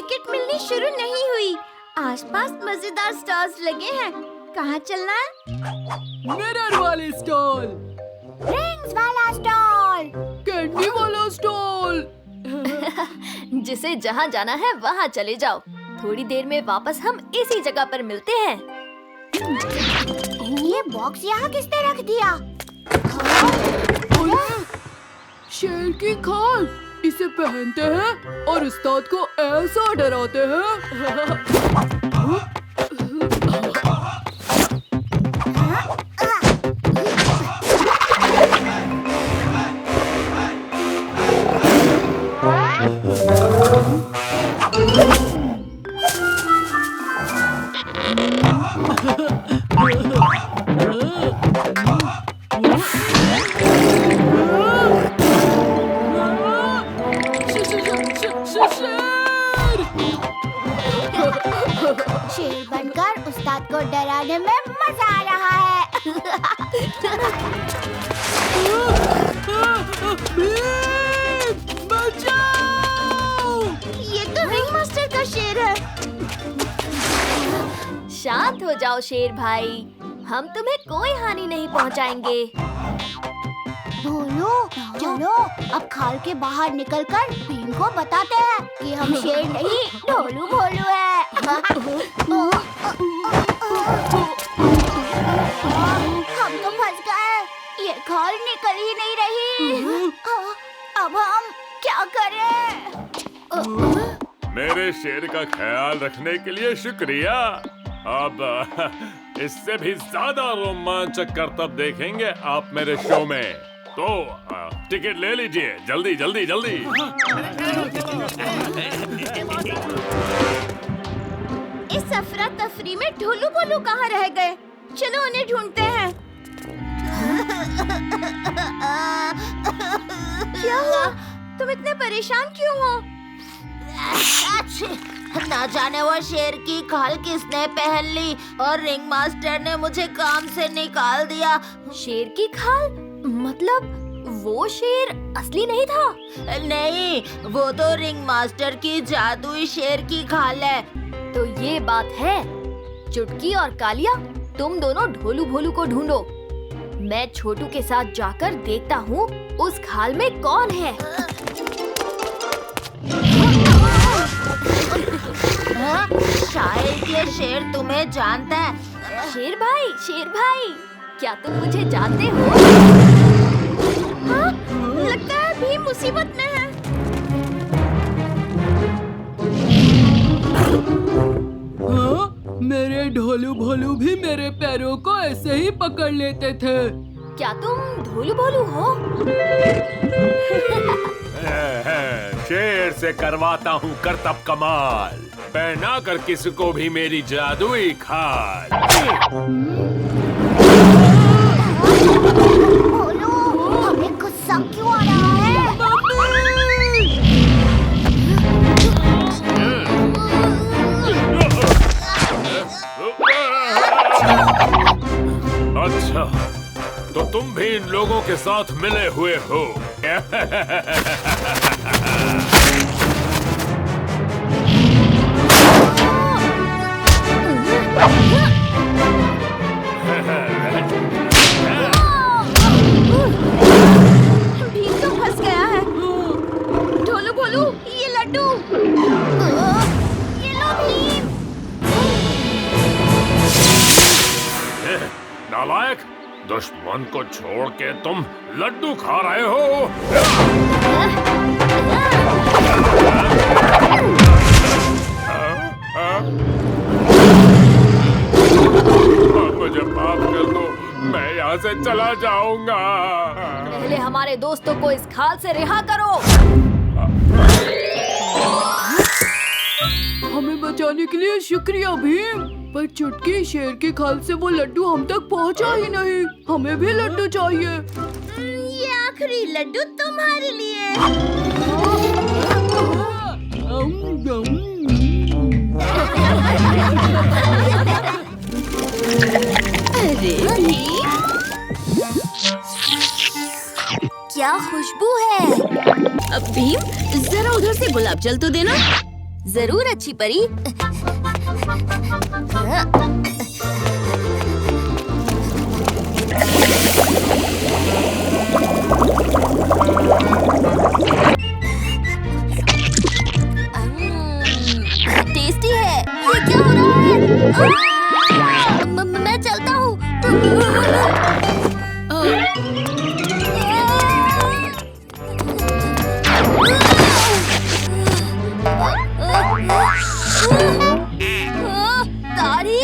Ticket मिलनी शुरू नहीं हुई। आसपास मजेदार स्टॉल्स लगे हैं। कहाँ चलना है? मिरर वाले स्टॉल, रिंग्स वाला स्टॉल, कैंडी वाला स्टॉल। जिसे जहाँ जाना है वहाँ चले जाओ। थोड़ी देर में वापस हम इसी जगह पर मिलते हैं। ये बॉक्स यहाँ किसने रख दिया? शेर की खाल, इसे पहनते हैं और उस्ताद को ऐसा डराते हैं। शेर बनकर उस्ताद को डराने में मजा आ रहा है। बचाओ! ये तो रिंग मास्टर का शेर है। शांत हो जाओ शेर भाई, हम तुम्हें कोई हानि नहीं पहुँचाएंगे। भोलू, चलो अब खाल के बाहर निकलकर भीम को बताते हैं कि हम शेर नहीं ढोलू भोलू है। हम तो फंस गए, ये खाल निकल ही नहीं रही। अब हम क्या करें? मेरे शेर का ख्याल रखने के लिए शुक्रिया। अब इससे भी ज्यादा रोमांचक करतब देखेंगे आप मेरे शो में। तो टिकट ले लीजिए, जल्दी जल्दी जल्दी। इस अफरा तफरी में ढोलू बोलू कहाँ रह गए? चलो उन्हें ढूंढते हैं। क्या हुआ? तुम इतने परेशान क्यों हो? ना जाने वो शेर की खाल किसने पहन ली और रिंग मास्टर ने मुझे काम से निकाल दिया। शेर की खाल मतलब वो शेर असली नहीं था? नहीं, वो तो रिंग मास्टर की जादुई शेर की खाल है। तो ये बात है। चुटकी और कालिया, तुम दोनों ढोलू भोलू को ढूंढो। मैं छोटू के साथ जाकर देखता हूँ उस खाल में कौन है। शायद ये शेर तुम्हें जानता है। शेर भाई, क्या तुम मुझे जानते हो? हाँ, लगता है भीम मुसीबत में है। हाँ, मेरे ढोलू भोलू भी मेरे पैरों को ऐसे ही पकड़ लेते थे। क्या तुम ढोलू भोलू हो? शेर से करवाता हूँ करतब कमाल, पहना कर किसी को भी मेरी जादुई खाल। भोलू, हमें गुस्सा क्यों आ रहा है? अच्छा, तो तुम भी इन लोगों के साथ मिले हुए हो। भीम तो फंस गया है। ढोलू भोलू, ये लड्डू। ये लो भीम। नालायक, दुश्मन को छोड़ के तुम लड्डू खा रहे हो। मुझे माफ कर दो, मैं यहाँ से चला जाऊंगा। पहले हमारे दोस्तों को इस खाल से रिहा करो। हमें बचाने के लिए शुक्रिया भीम, पर चुटकी शेर की खाल से वो लड्डू हम तक पहुंचा ही नहीं। हमें भी लड्डू चाहिए। ये आखिरी लड्डू तुम्हारे लिए। अरे क्या खुशबू है। अब भीम, जरा उधर से गुलाब जल तो देना। जरूर अच्छी परी। टेस्टी है। ये क्या हो रहा है? मैं चलता हूँ। दाढ़ी।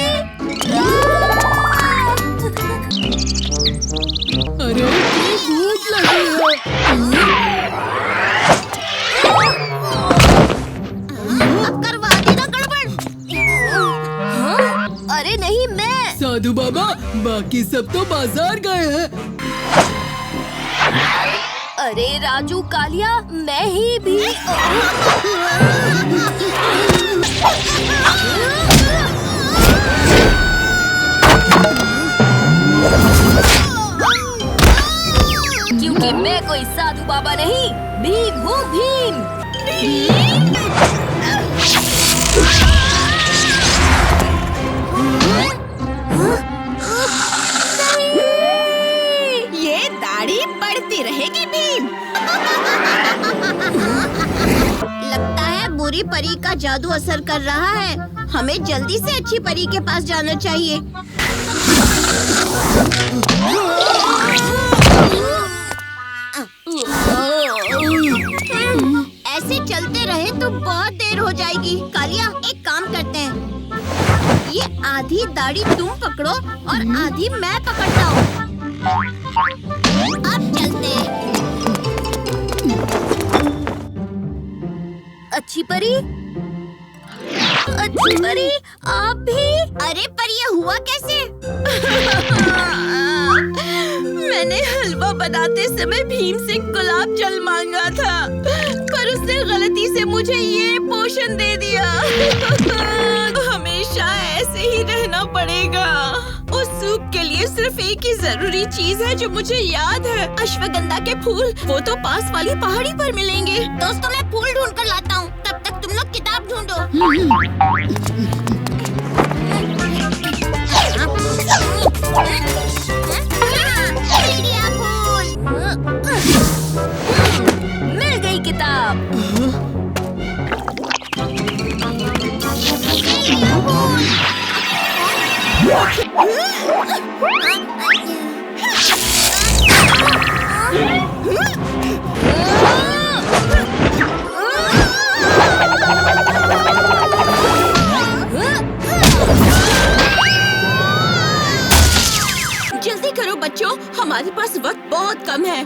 अरे भूख लगी है। अब करवा दी ना गड़बड़। अरे नहीं, मैं। साधु बाबा, बाकी सब तो बाजार गए हैं। अरे राजू कालिया, मैं ही भी। क्योंकि मैं कोई साधु बाबा नहीं, भीम हूँ, भीम। ये दाढ़ी बढ़ती रहेगी भीम। लगता है बुरी परी का जादू असर कर रहा है। हमें जल्दी से अच्छी परी के पास जाना चाहिए। ऐसे चलते रहे तो बहुत देर हो जाएगी। कालिया, एक काम करते हैं, ये आधी दाढ़ी तुम पकड़ो और आधी मैं पकड़ता हूँ। अब चलते हैं। अच्छी परी, अच्छी परी, आप भी। अरे पर ये हुआ कैसे? मैंने हलवा बनाते समय भीम से गुलाब जल मांगा था, पर उसने गलती से मुझे ये पोषण दे दिया। हमेशा ऐसे ही रहना पड़ेगा। उस सूप के लिए सिर्फ एक ही जरूरी चीज है जो मुझे याद है, अश्वगंधा के फूल। वो तो पास वाली पहाड़ी पर मिलेंगे। दोस्तों, मैं फूल ढूंढ कर लाता हूँ, तब तक तुम लोग किताब ढूंढो। मिल गई किताब। जल्दी करो बच्चों, हमारे पास वक्त बहुत कम है।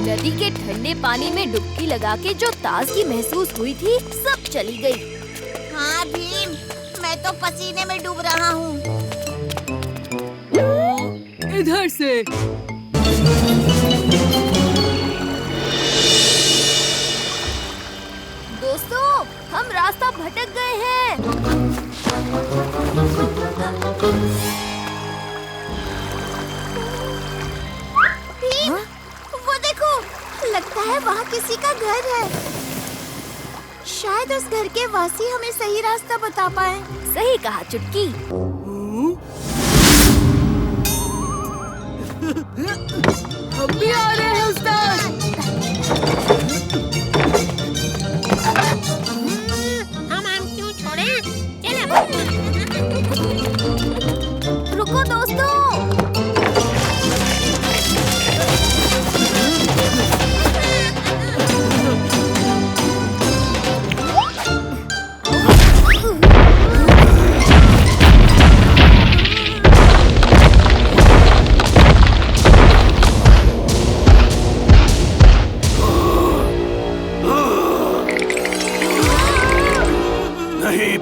नदी के ठंडे पानी में डुबकी लगा के जो ताजगी महसूस हुई थी, सब चली गई। हाँ भीम, मैं तो पसीने में डूब रहा हूँ। इधर से। दोस्तों, हम रास्ता भटक गए हैं। भीम, वो देखो, लगता है वहाँ किसी का घर है। शायद उस घर के वासी हमें सही रास्ता बता पाए। सही कहा चुटकी। हम भी आ रहे हैं उस्ताद। हम क्यों छोड़े? रुको दोस्तों।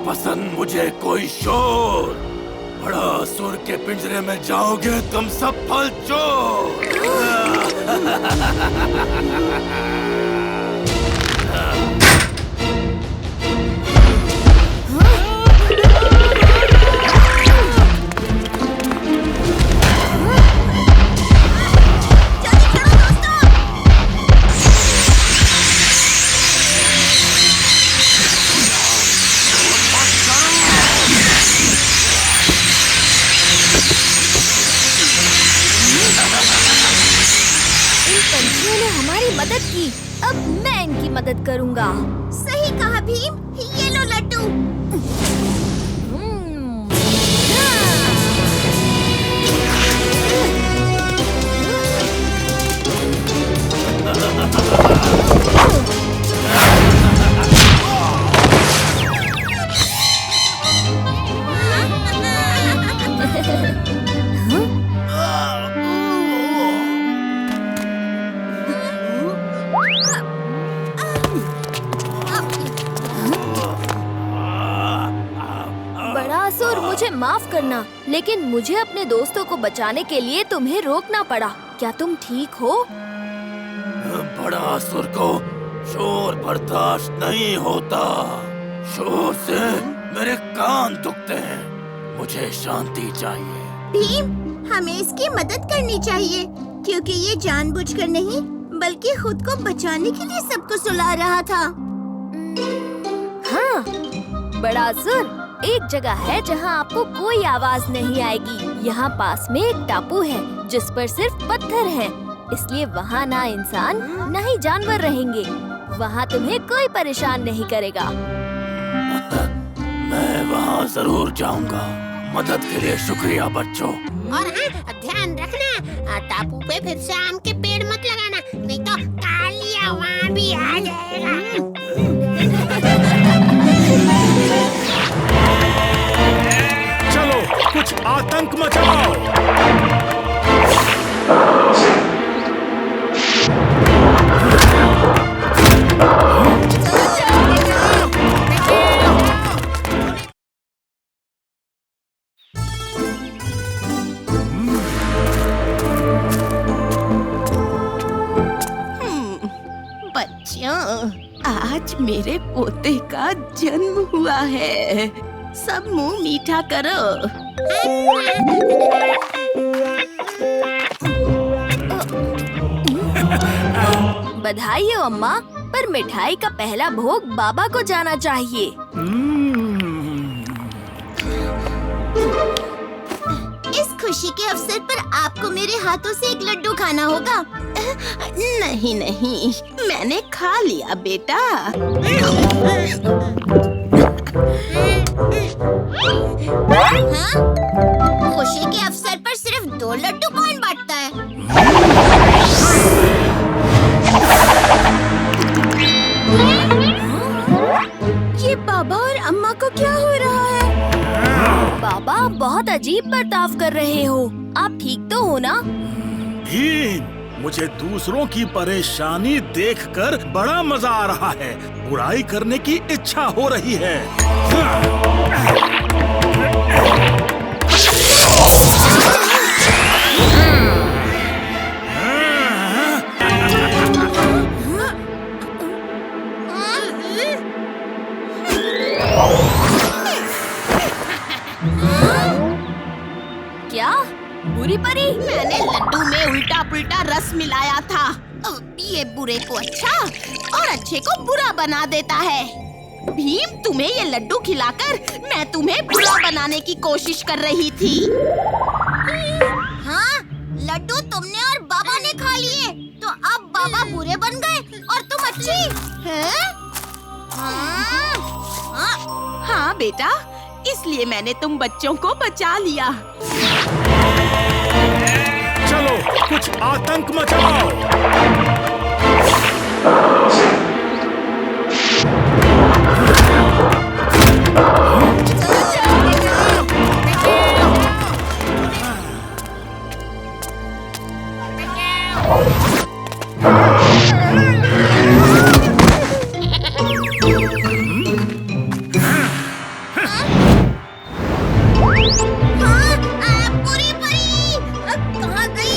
पसंद मुझे कोई शोर। बड़ा सुर के पिंजरे में जाओगे तुम सब फल चोर। इनकी मदद की, अब मैं इनकी मदद करूँगा। सही कहा भीम, ये लो लड्डू। बड़ासुर, मुझे माफ करना, लेकिन मुझे अपने दोस्तों को बचाने के लिए तुम्हें रोकना पड़ा। क्या तुम ठीक हो? बड़ासुर को शोर बर्दाश्त नहीं होता। शोर से मेरे कान दुखते हैं। मुझे शांति चाहिए। भीम, हमें इसकी मदद करनी चाहिए, क्योंकि ये जानबूझकर नहीं बल्कि खुद को बचाने के लिए सबको सुला रहा था। हाँ, बड़ासुर, एक जगह है जहाँ आपको कोई आवाज नहीं आएगी। यहाँ पास में एक टापू है जिस पर सिर्फ पत्थर हैं, इसलिए वहाँ ना इंसान ना ही जानवर रहेंगे। वहाँ तुम्हें कोई परेशान नहीं करेगा। मैं वहाँ जरूर जाऊंगा। मदद के लिए शुक्रिया बच्चों। और हाँ, ध्यान रखना, टापू पे फिर से आम के पेड़ मत लगाना, नहीं तो कालिया वहाँ भी आ जाएगा। चलो कुछ आतंक मचाओ। बच्चों, आज मेरे पोते का जन्म हुआ है। सब मुंह मीठा करो। बधाई हो अम्मा, पर मिठाई का पहला भोग बाबा को जाना चाहिए। इस खुशी के अवसर पर आपको मेरे हाथों से एक लड्डू खाना होगा। नहीं नहीं, मैंने खा लिया बेटा। हाँ? खुशी के अवसर पर सिर्फ 2 लड्डू कौन बांटता है? ये बाबा और अम्मा को क्या हो रहा है? बाबा, बहुत अजीब बर्ताव कर रहे हो। आप ठीक तो हो ना? भीम, मुझे दूसरों की परेशानी देखकर बड़ा मजा आ रहा है। बुराई करने की इच्छा हो रही है। क्या? बुरी परी? मैंने लड्डू में उल्टा पुल्टा रस मिलाया था। ये बुरे को अच्छा और अच्छे को बुरा बना देता है। भीम, तुम्हें ये लड्डू खिलाकर मैं तुम्हें बुरा बनाने की कोशिश कर रही थी। हाँ, लड्डू तुमने और बाबा ने खा लिए, तो अब बाबा बुरे बन गए और तुम अच्छी। हैं? हाँ बेटा, इसलिए मैंने तुम बच्चों को बचा लिया। चलो कुछ आतंक मचाओ। बुरी परी कहाँ गई?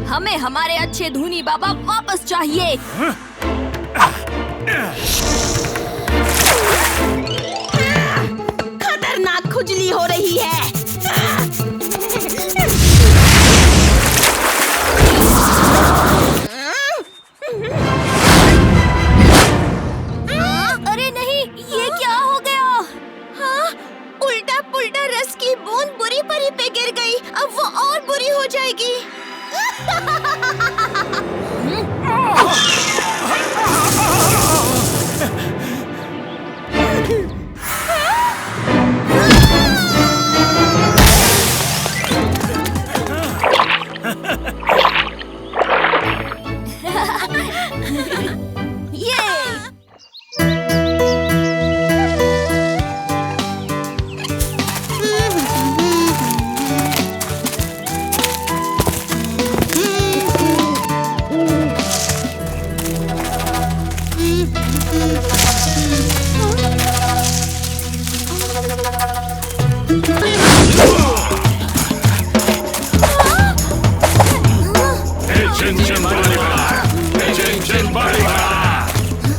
हमें हमारे अच्छे धूनी बाबा वापस चाहिए। खतरनाक खुजली हो रही है। जी।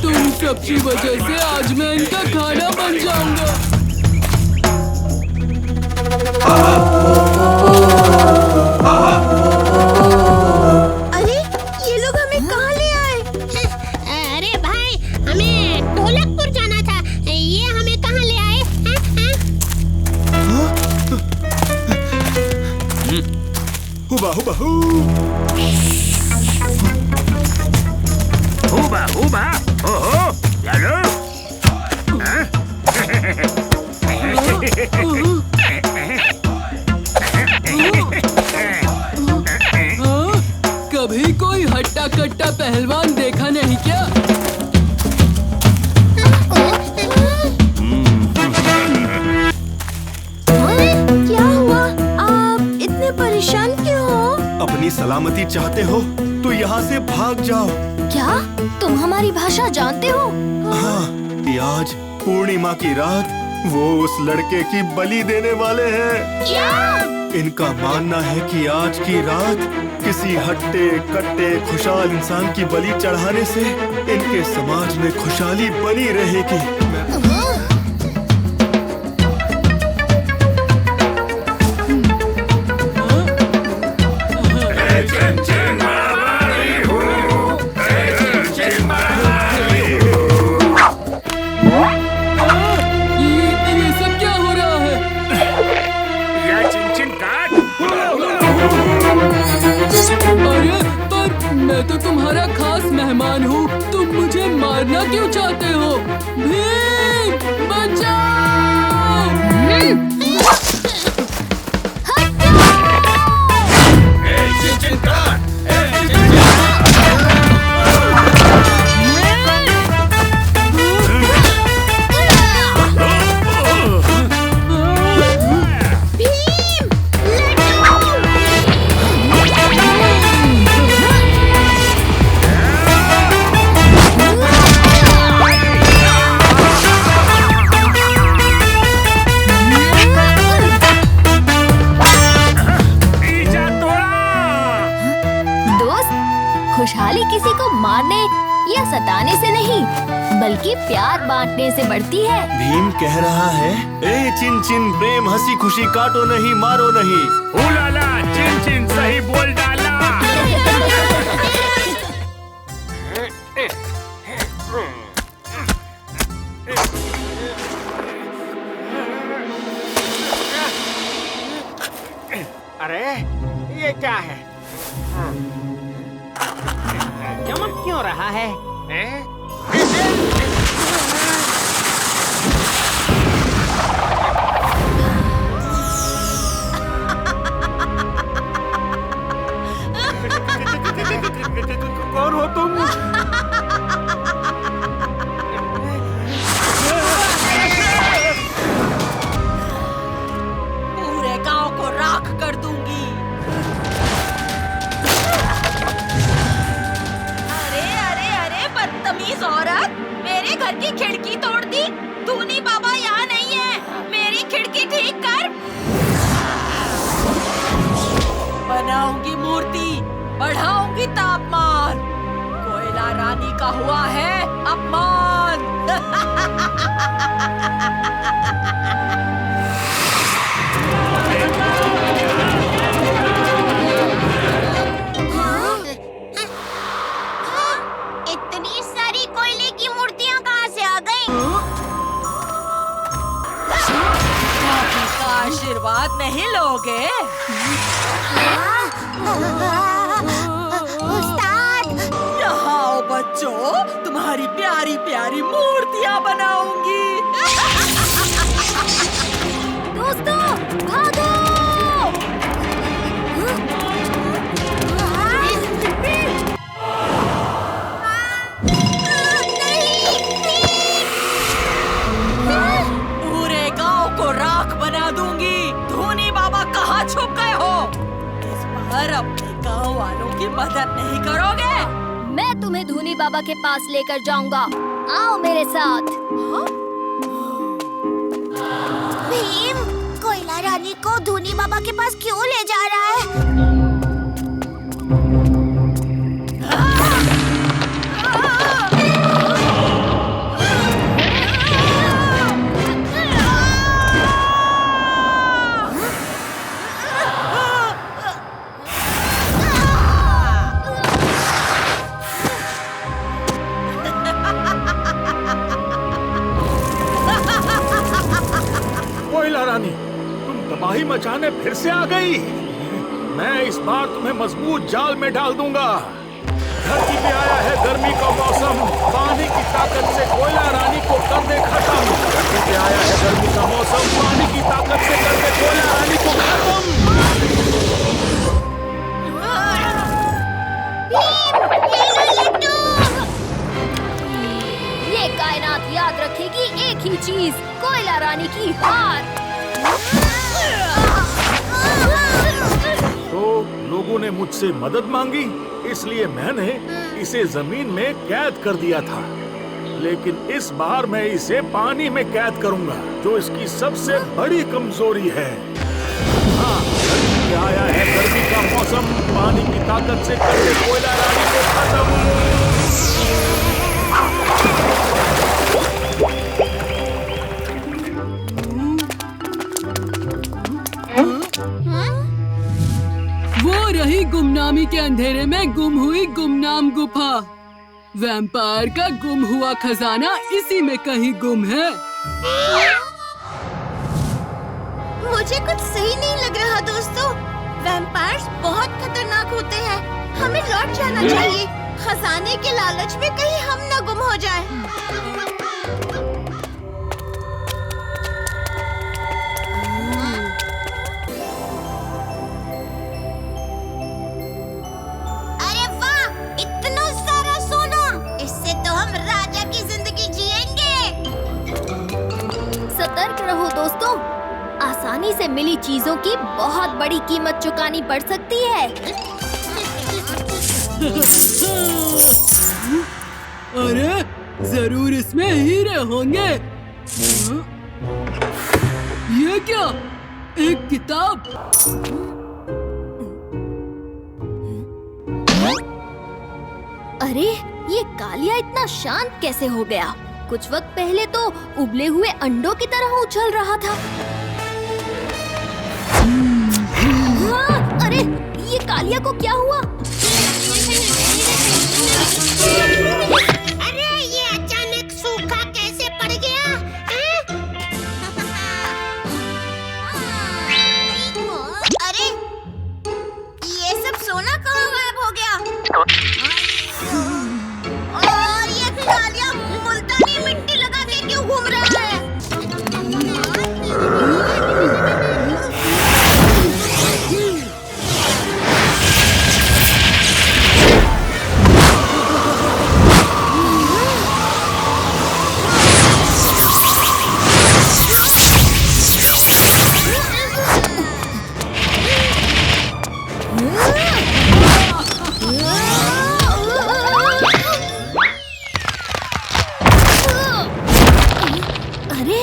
तुम सबकी वजह से आज मैं इनका खाना बन जाऊंगा। अरे ये लोग हमें कहाँ ले आए? अरे भाई, हमें ढोलकपुर जाना था। ये हमें कहाँ ले आए? हुबा हुबा हू। हुबा हुबा ओहो यारो। कभी कोई हट्टा कट्टा पहलवान देखा नहीं क्या? क्या हुआ? आप इतने परेशान क्यों हो? अपनी सलामती चाहते हो तो यहाँ से भाग जाओ। क्या तुम हमारी भाषा जानते हो? हाँ, आज पूर्णिमा की रात वो उस लड़के की बलि देने वाले हैं। क्या? इनका मानना है कि आज की रात किसी हट्टे कट्टे खुशहाल इंसान की बलि चढ़ाने से इनके समाज में खुशहाली बनी रहेगी। ये सब क्या हो रहा है? अरे पर मैं तो तुम्हारा खास मेहमान हूँ। तुम मुझे मारना क्यों चाहते हो? भीम, बचाओ! खुशहाली किसी को मारने या सताने से नहीं, बल्कि प्यार बांटने से बढ़ती है। भीम कह रहा है, ए चिन चिन प्रेम हंसी खुशी काटो नहीं मारो नहीं। उलाला चिन चिन सही बोल डाला। अरे ये क्या है? चमक क्यों रहा है? कौन हो तुम? पूरे गांव को राख कर दूंगी। बदतमीज औरत, मेरे घर की खिड़की तोड़ दी। धूनी बाबा यहाँ नहीं है, मेरी खिड़की ठीक कर। बनाऊंगी मूर्ति, बढ़ाऊंगी तापमान। कोयला रानी का हुआ है अपमान। इतनी सारी कोयले की मूर्तियाँ कहाँ से आ गई? का आशीर्वाद नहीं लोगे? तुम्हारी प्यारी प्यारी मूर्तियाँ बनाऊंगी। दोस्तों भागो! पूरे गांव को राख बना दूंगी। धोनी बाबा कहाँ छुप गए हो? इस बार अपने गांव वालों की मदद नहीं करोगे? मैं तुम्हें धूनी बाबा के पास लेकर जाऊंगा। आओ मेरे साथ। भीम, कोयला रानी को धूनी बाबा के पास क्यों ले जा रहा है? कोयला रानी, तुम तबाही मचाने फिर से आ गई। मैं इस बार तुम्हें मजबूत जाल में डाल दूंगा। धरती पे आया है गर्मी का मौसम, पानी की ताकत से कोयला रानी को कर दे खत्म। धरती पे आया है गर्मी का मौसम, पानी की ताकत से कर दे कोयला रानी को खत्म। ये कायनात याद रखेगी एक ही चीज, कोयला रानी की हार। तो लोगों ने मुझसे मदद मांगी, इसलिए मैंने इसे जमीन में कैद कर दिया था। लेकिन इस बार मैं इसे पानी में कैद करूंगा, जो इसकी सबसे बड़ी कमजोरी है। हाँ, धरती पे आया है गर्मी का मौसम, पानी की ताकत से कर दे कोयला रानी को खत्म। वो रही गुमनामी के अंधेरे में गुम हुई गुमनाम गुफा। वैम्पायर का गुम हुआ खजाना इसी में कहीं गुम है। मुझे कुछ सही नहीं लग रहा दोस्तों। वैम्पायर्स बहुत खतरनाक होते हैं। हमें लौट जाना चाहिए। खजाने के लालच में कहीं हम न गुम हो जाएं। अरे वाह! इतना सारा सोना! इससे तो हम राजा की जिंदगी जिएंगे। सतर्क रहो दोस्तों, आसानी से मिली चीजों की बहुत बड़ी कीमत चुकानी पड़ सकती है। अरे जरूर इसमें हीरे होंगे। ये क्या? एक किताब। अरे ये कालिया इतना शांत कैसे हो गया? कुछ वक्त पहले तो उबले हुए अंडों की तरह उछल रहा था। हाँ, अरे ये कालिया को क्या हुआ? अरे ये अचानक सूखा कैसे पड़ गया? अरे ये सब सोना कहाँ गायब हो गया? और ये कालिया मुल्तानी मिट्टी लगा के क्यों घूम रहा है? अरे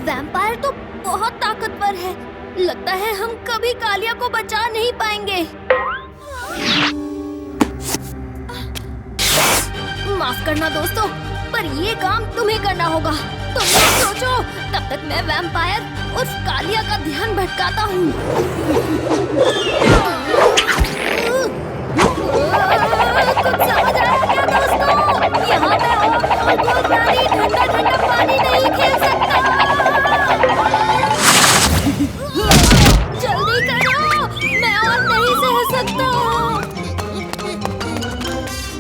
वैम्पायर तो बहुत ताकतवर है। लगता है हम कभी कालिया को बचा नहीं पाएंगे। माफ करना दोस्तों, पर ये काम तुम्हें करना होगा। तुम लोग सोचो, तब तक मैं वैम्पायर उस कालिया का ध्यान भटकाता हूँ। कुछ समझ आया क्या दोस्तों? यहाँ पे और गोलदारी ठंडा ठंडा पानी नहीं खेल सकता। जल्दी करो, मैं और नहीं सह सकता।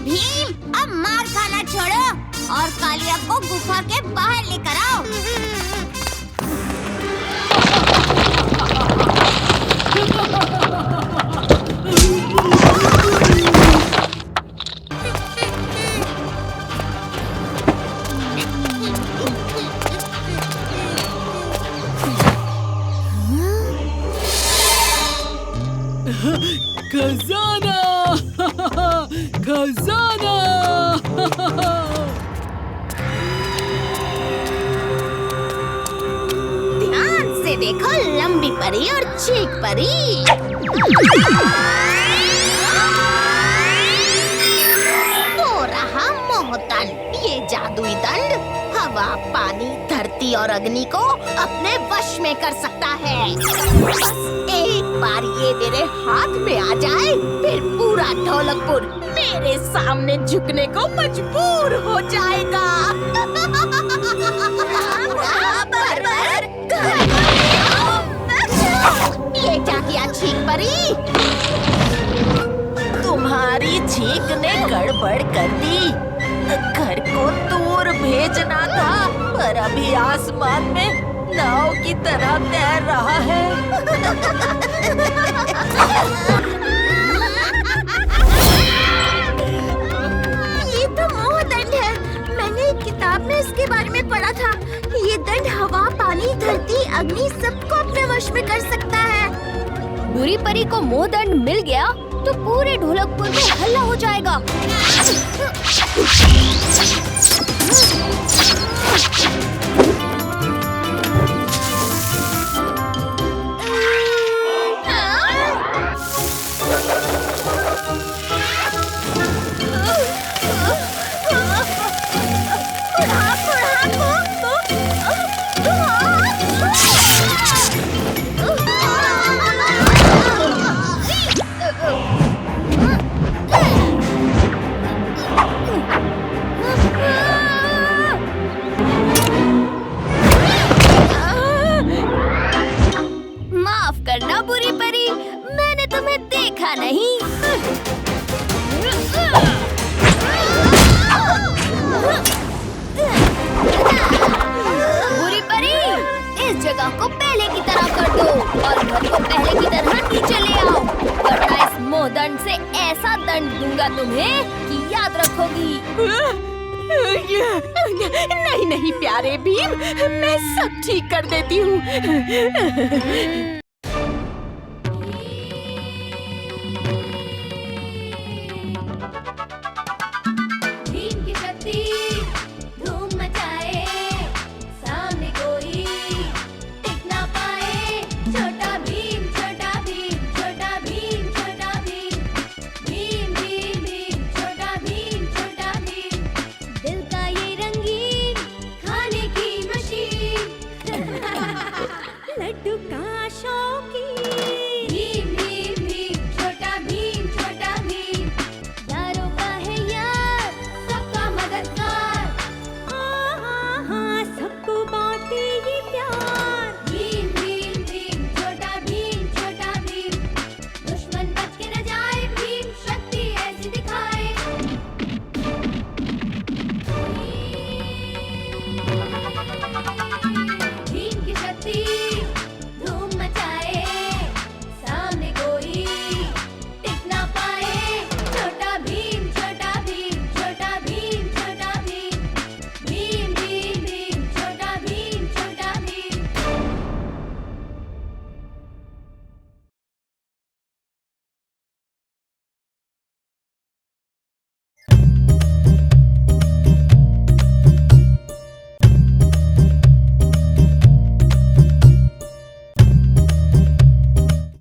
भीम, अब मार खाना छोड़ो खजाना खजाना। ध्यान से देखो लंबी परी और चीख परी। वो रहा मोहदंड, ये जादुई दंड हवा, पानी, धरती और अग्नि को अपने वश में कर सकता है। बस एक बार ये मेरे हाथ में आ जाए, फिर पूरा ढोलकपुर मेरे सामने झुकने को मजबूर हो जाएगा। ये क्या किया चीख परी? तुम्हारी चीख ने गड़बड़ कर दी। घर को दूर भेजना था, पर अभी आसमान में नाव की तरह तैर रहा है। ये तो मोहदंड है। मैंने एक किताब में इसके बारे में पढ़ा था। ये दंड हवा, पानी, धरती, अग्नि सबको अपने वश में कर सकता है। बुरी परी को मोहदंड मिल गया तो पूरे ढोलकपुर में हल्ला हो जाएगा। माफ करना बुरी परी, मैंने तुम्हें देखा नहीं। बुरी परी, इस जगह को पहले की तरह कर दो और घर को पहले की तरह नीचे ले आओ, वरना इस मोहदंड से ऐसा दंड दूंगा तुम्हें कि याद रखोगी। नहीं नहीं प्यारे भीम, मैं सब ठीक कर देती हूँ।